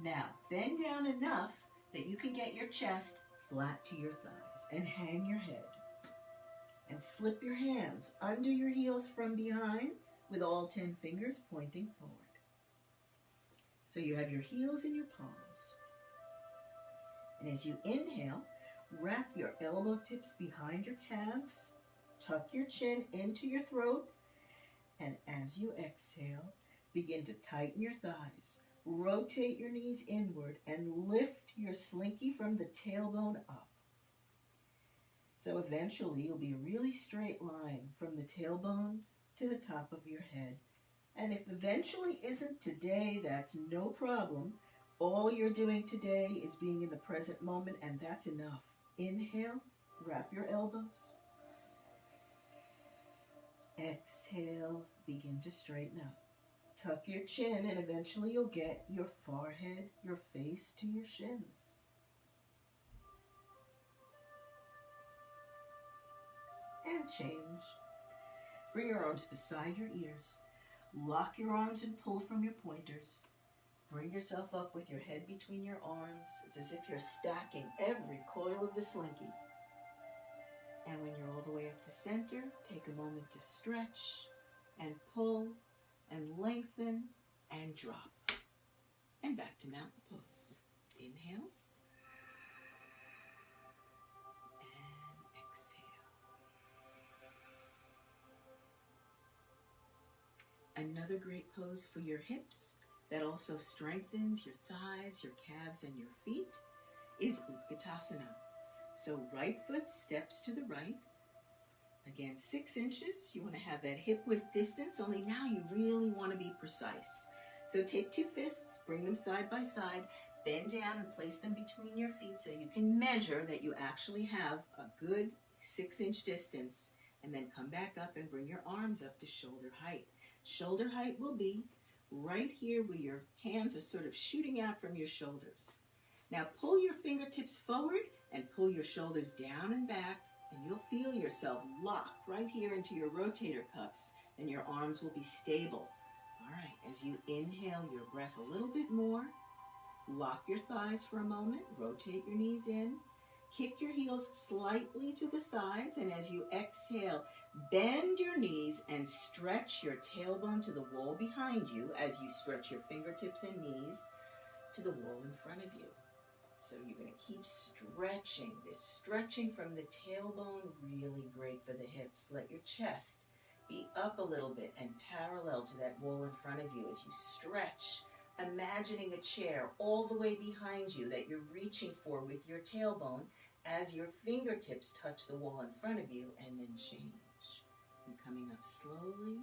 Now, bend down enough that you can get your chest flat to your thighs and hang your head. And slip your hands under your heels from behind with all 10 fingers pointing forward. So you have your heels in your palms. And as you inhale, wrap your elbow tips behind your calves, tuck your chin into your throat, and as you exhale, begin to tighten your thighs, rotate your knees inward, and lift your slinky from the tailbone up. So eventually you'll be a really straight line from the tailbone to the top of your head. And if eventually isn't today, that's no problem. All you're doing today is being in the present moment, and that's enough. Inhale, wrap your elbows. Exhale, begin to straighten up. Tuck your chin, and eventually you'll get your forehead, your face to your shins. and change. Bring your arms beside your ears. Lock your arms and pull from your pointers. Bring yourself up with your head between your arms. It's as if you're stacking every coil of the slinky. And when you're all the way up to center, take a moment to stretch and pull and lengthen and drop. And back to mountain pose. Inhale. And exhale. Another great pose for your hips that also strengthens your thighs, your calves, and your feet is Utkatasana. So right foot steps to the right. Again, 6 inches. You want to have that hip width distance, only now you really want to be precise. So take 2 fists, bring them side by side, bend down and place them between your feet so you can measure that you actually have a good 6-inch distance, and then come back up and bring your arms up to shoulder height. Shoulder height will be right here where your hands are sort of shooting out from your shoulders. Now pull your fingertips forward and pull your shoulders down and back, and you'll feel yourself lock right here into your rotator cuffs, and your arms will be stable. All right, as you inhale your breath a little bit more, lock your thighs for a moment, rotate your knees in, kick your heels slightly to the sides, and as you exhale, bend your knees and stretch your tailbone to the wall behind you as you stretch your fingertips and knees to the wall in front of you. So you're going to keep stretching. This stretching from the tailbone, really great for the hips. Let your chest be up a little bit and parallel to that wall in front of you as you stretch, imagining a chair all the way behind you that you're reaching for with your tailbone as your fingertips touch the wall in front of you, and then change. And coming up slowly,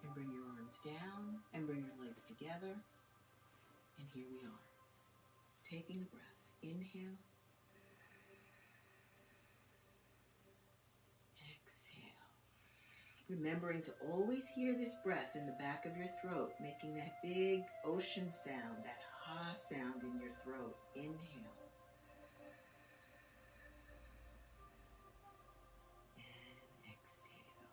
and bring your arms down, and bring your legs together, and here we are. Taking a breath. Inhale. Exhale. Remembering to always hear this breath in the back of your throat, making that big ocean sound, that ha sound in your throat. Inhale. And exhale.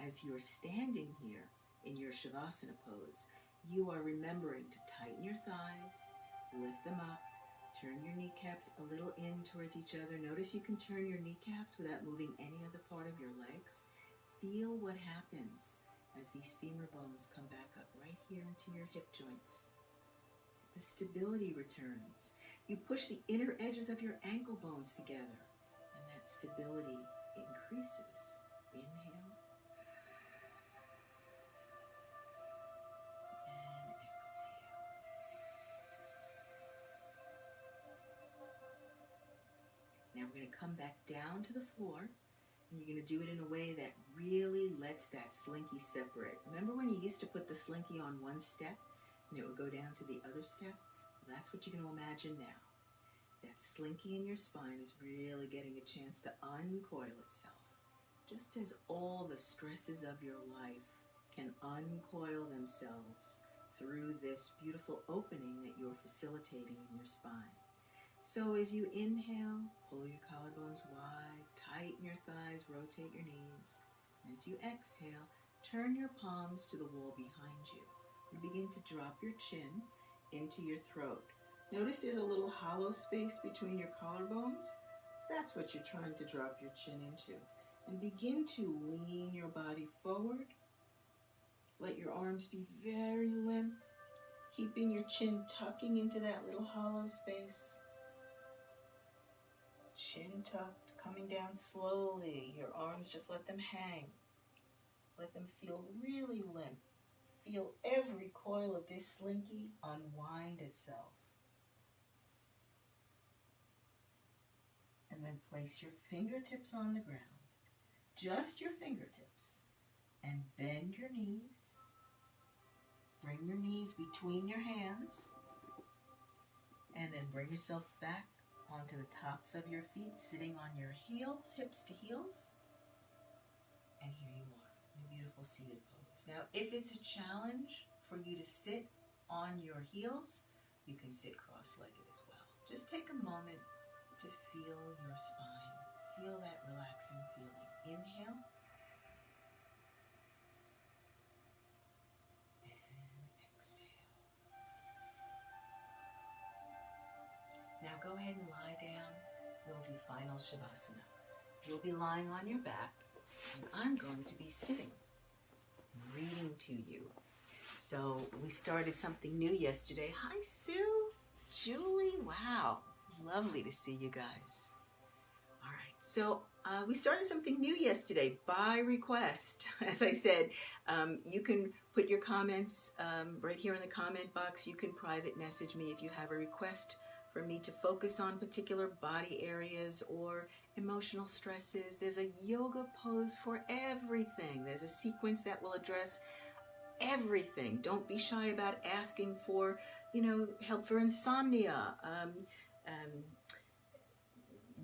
As you're standing here in your Shavasana pose, you are remembering to tighten your thighs, lift them up, turn your kneecaps a little in towards each other. Notice you can turn your kneecaps without moving any other part of your legs. Feel what happens as these femur bones come back up right here into your hip joints. The stability returns. You push the inner edges of your ankle bones together, and that stability increases. Inhale. Now we're going to come back down to the floor, and you're going to do it in a way that really lets that slinky separate. Remember when you used to put the slinky on one step and it would go down to the other step? Well, that's what you're going to imagine now. That slinky in your spine is really getting a chance to uncoil itself, just as all the stresses of your life can uncoil themselves through this beautiful opening that you're facilitating in your spine. So as you inhale, pull your collarbones wide, tighten your thighs, rotate your knees. And as you exhale, turn your palms to the wall behind you and begin to drop your chin into your throat. Notice there's a little hollow space between your collarbones. That's what you're trying to drop your chin into. And begin to lean your body forward. Let your arms be very limp, keeping your chin tucking into that little hollow space. Chin tucked, coming down slowly. Your arms, just let them hang. Let them feel really limp. Feel every coil of this slinky unwind itself. And then place your fingertips on the ground. Just your fingertips. And bend your knees. Bring your knees between your hands. And then bring yourself back onto the tops of your feet, sitting on your heels, hips to heels. And here you are, in a beautiful seated pose. Now, if it's a challenge for you to sit on your heels, you can sit cross-legged as well. Just take a moment to feel your spine. Feel that relaxing feeling. Inhale. And exhale. Now go ahead and lie down. We'll do final Shavasana. You'll be lying on your back, and I'm going to be sitting, reading to you. So we started something new yesterday. Hi, Sue, Julie, wow, lovely to see you guys. All right, so we started something new yesterday by request. As I said, you can put your comments right here in the comment box. You can private message me if you have a request for me to focus on particular body areas or emotional stresses. There's a yoga pose for everything. There's a sequence that will address everything. Don't be shy about asking for, help for insomnia,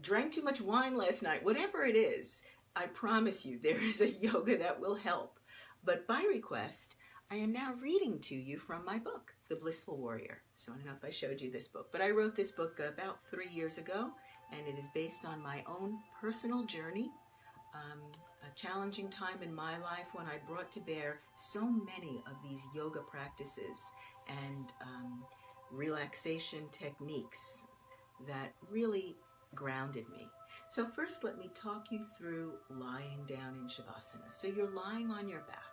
drank too much wine last night, whatever it is. I promise you there is a yoga that will help. But by request, I am now reading to you from my book, The Blissful Warrior. So I don't know if I showed you this book, but I wrote this book about 3 years ago, and it is based on my own personal journey, a challenging time in my life when I brought to bear so many of these yoga practices and relaxation techniques that really grounded me. So first, let me talk you through lying down in Shavasana. So you're lying on your back.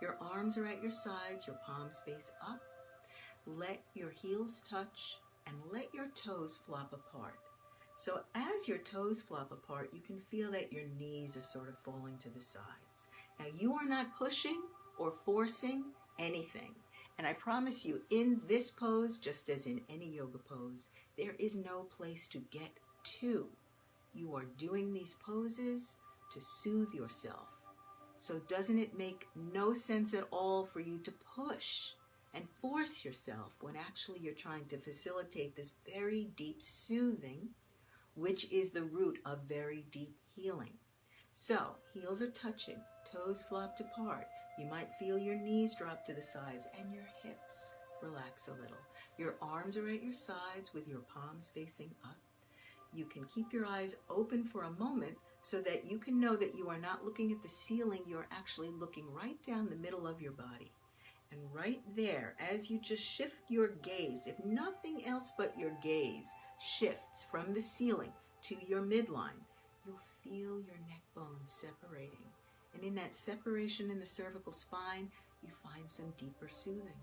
Your arms are at your sides, your palms face up. Let your heels touch and let your toes flop apart. So as your toes flop apart, you can feel that your knees are sort of falling to the sides. Now you are not pushing or forcing anything. And I promise you, in this pose, just as in any yoga pose, there is no place to get to. You are doing these poses to soothe yourself. So doesn't it make no sense at all for you to push and force yourself when actually you're trying to facilitate this very deep soothing, which is the root of very deep healing? So heels are touching, toes flopped apart. You might feel your knees drop to the sides and your hips relax a little. Your arms are at your sides with your palms facing up. You can keep your eyes open for a moment so that you can know that you are not looking at the ceiling, you're actually looking right down the middle of your body. And right there, as you just shift your gaze, if nothing else but your gaze shifts from the ceiling to your midline, you'll feel your neck bones separating. And in that separation in the cervical spine, you find some deeper soothing.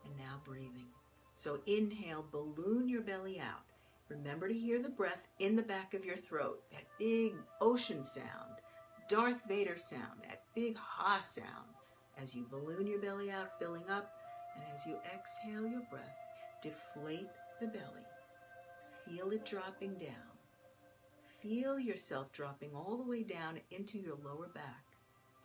And now breathing. So inhale, balloon your belly out. Remember to hear the breath in the back of your throat, that big ocean sound, Darth Vader sound, that big ha sound. As you balloon your belly out, filling up, and as you exhale your breath, deflate the belly. Feel it dropping down. Feel yourself dropping all the way down into your lower back.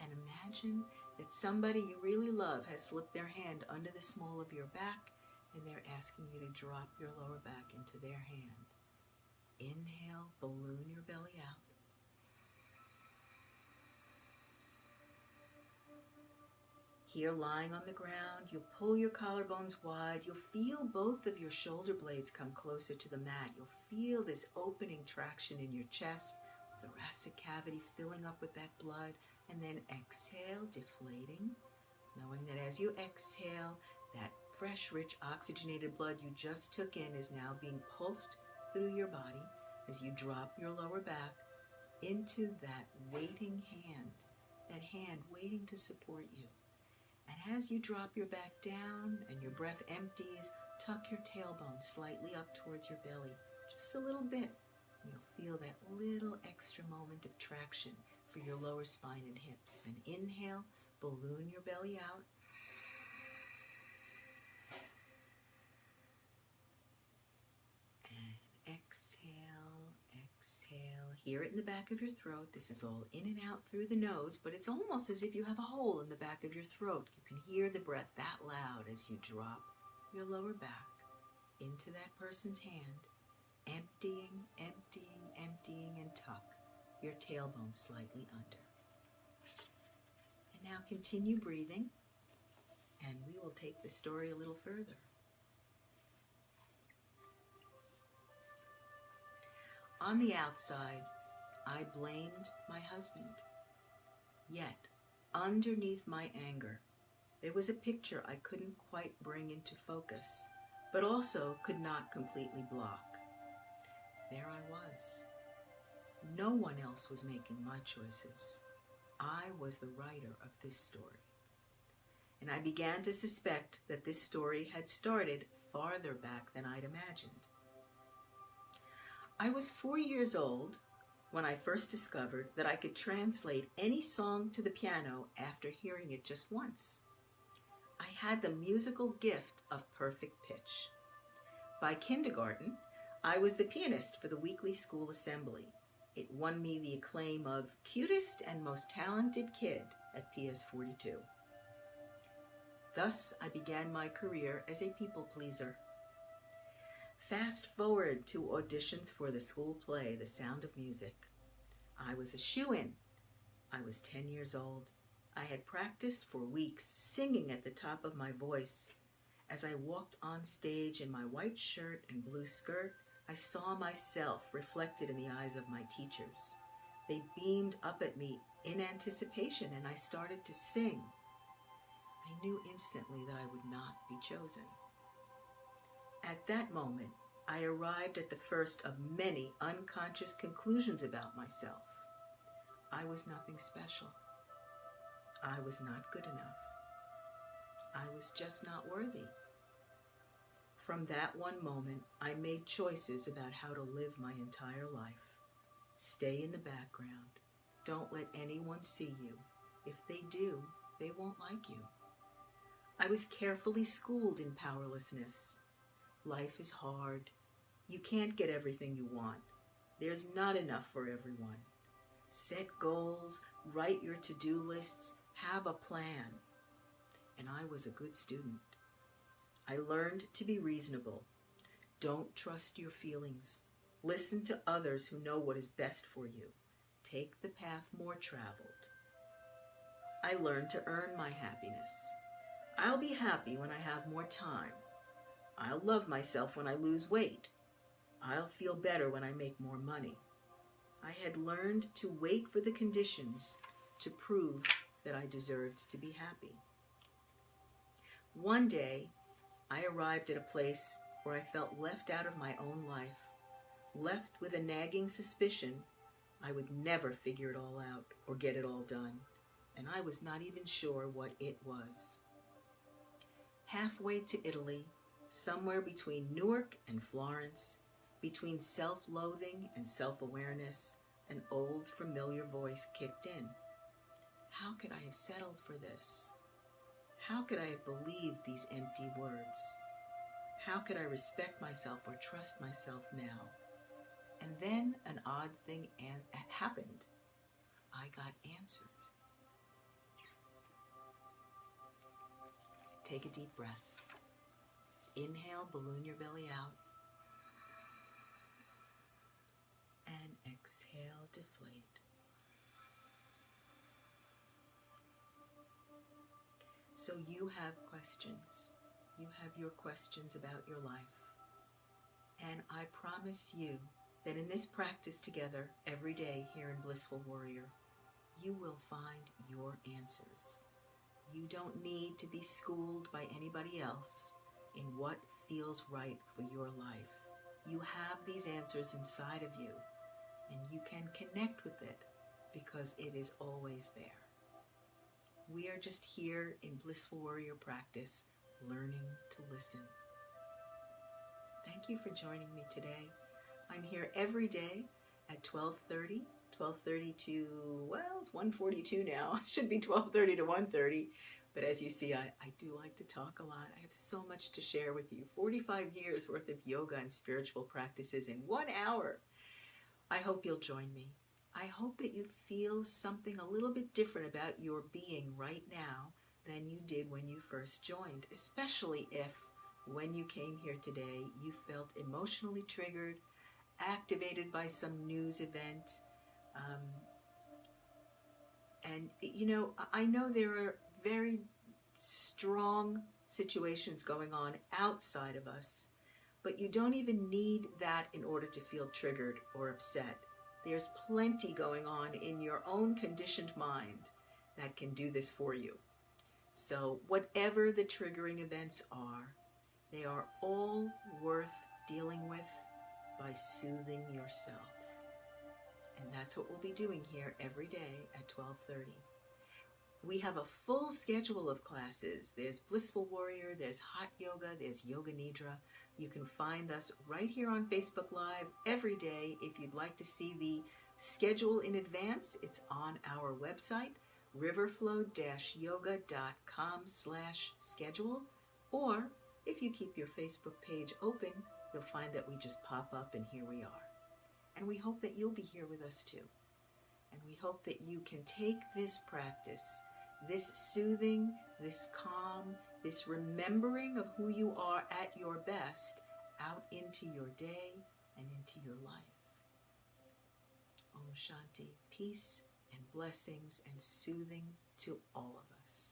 And imagine that somebody you really love has slipped their hand under the small of your back, and they're asking you to drop your lower back into their hand. Inhale, balloon your belly out. Here, lying on the ground, you'll pull your collarbones wide. You'll feel both of your shoulder blades come closer to the mat. You'll feel this opening traction in your chest, thoracic cavity filling up with that blood, and then exhale, deflating, knowing that as you exhale, that fresh, rich, oxygenated blood you just took in is now being pulsed through your body as you drop your lower back into that waiting hand, that hand waiting to support you. And as you drop your back down and your breath empties, tuck your tailbone slightly up towards your belly, just a little bit. You'll feel that little extra moment of traction for your lower spine and hips. And inhale, balloon your belly out. And exhale, exhale. Hear it in the back of your throat. This is all in and out through the nose, but it's almost as if you have a hole in the back of your throat. You can hear the breath that loud as you drop your lower back into that person's hand, emptying, emptying, emptying, and tuck your tailbone slightly under. And now continue breathing, and we will take the story a little further. On the outside, I blamed my husband. Yet, underneath my anger, there was a picture I couldn't quite bring into focus, but also could not completely block. There I was. No one else was making my choices. I was the writer of this story. And I began to suspect that this story had started farther back than I'd imagined. I was 4 years old when I first discovered that I could translate any song to the piano after hearing it just once. I had the musical gift of perfect pitch. By kindergarten, I was the pianist for the weekly school assembly. It won me the acclaim of cutest and most talented kid at PS 42. Thus, I began my career as a people pleaser. Fast forward to auditions for the school play, The Sound of Music. I was a shoo-in. I was 10 years old. I had practiced for weeks, singing at the top of my voice. As I walked on stage in my white shirt and blue skirt, I saw myself reflected in the eyes of my teachers. They beamed up at me in anticipation, and I started to sing. I knew instantly that I would not be chosen. At that moment, I arrived at the first of many unconscious conclusions about myself. I was nothing special. I was not good enough. I was just not worthy. From that one moment, I made choices about how to live my entire life. Stay in the background. Don't let anyone see you. If they do, they won't like you. I was carefully schooled in powerlessness. Life is hard. You can't get everything you want. There's not enough for everyone. Set goals, write your to-do lists, have a plan. And I was a good student. I learned to be reasonable. Don't trust your feelings. Listen to others who know what is best for you. Take the path more traveled. I learned to earn my happiness. I'll be happy when I have more time. I'll love myself when I lose weight. I'll feel better when I make more money. I had learned to wait for the conditions to prove that I deserved to be happy. One day, I arrived at a place where I felt left out of my own life, left with a nagging suspicion I would never figure it all out or get it all done, and I was not even sure what it was. Halfway to Italy, somewhere between Newark and Florence, between self-loathing and self-awareness, an old familiar voice kicked in. How could I have settled for this? How could I have believed these empty words? How could I respect myself or trust myself now? And then an odd thing happened. I got answered. Take a deep breath. Inhale, balloon your belly out. And exhale, deflate. So you have questions. You have your questions about your life. And I promise you that in this practice together every day here in Blissful Warrior, you will find your answers. You don't need to be schooled by anybody else in what feels right for your life. You have these answers inside of you, and you can connect with it because it is always there. We are just here in Blissful Warrior practice, learning to listen. Thank you for joining me today. I'm here every day at 12:30 to, well, it's 1:42 now. It should be 12:30 to 1:30. But as you see, I do like to talk a lot. I have so much to share with you. 45 years worth of yoga and spiritual practices in 1 hour. I hope you'll join me. I hope that you feel something a little bit different about your being right now than you did when you first joined, especially if when you came here today, you felt emotionally triggered, activated by some news event. And, you know, I know there are very strong situations going on outside of us, But you don't even need that in order to feel triggered or upset. There's plenty going on in your own conditioned mind that can do this for you. So whatever the triggering events are, they are all worth dealing with by soothing yourself. And that's what we'll be doing here every day at 12:30. We have a full schedule of classes. There's Blissful Warrior, there's Hot Yoga, there's Yoga Nidra. You can find us right here on Facebook Live every day. If you'd like to see the schedule in advance, it's on our website, riverflow-yoga.com/schedule. Or if you keep your Facebook page open, you'll find that we just pop up and here we are. And we hope that you'll be here with us too. And we hope that you can take this practice, this soothing, this calm, this remembering of who you are at your best out into your day and into your life. Om Shanti, peace and blessings and soothing to all of us.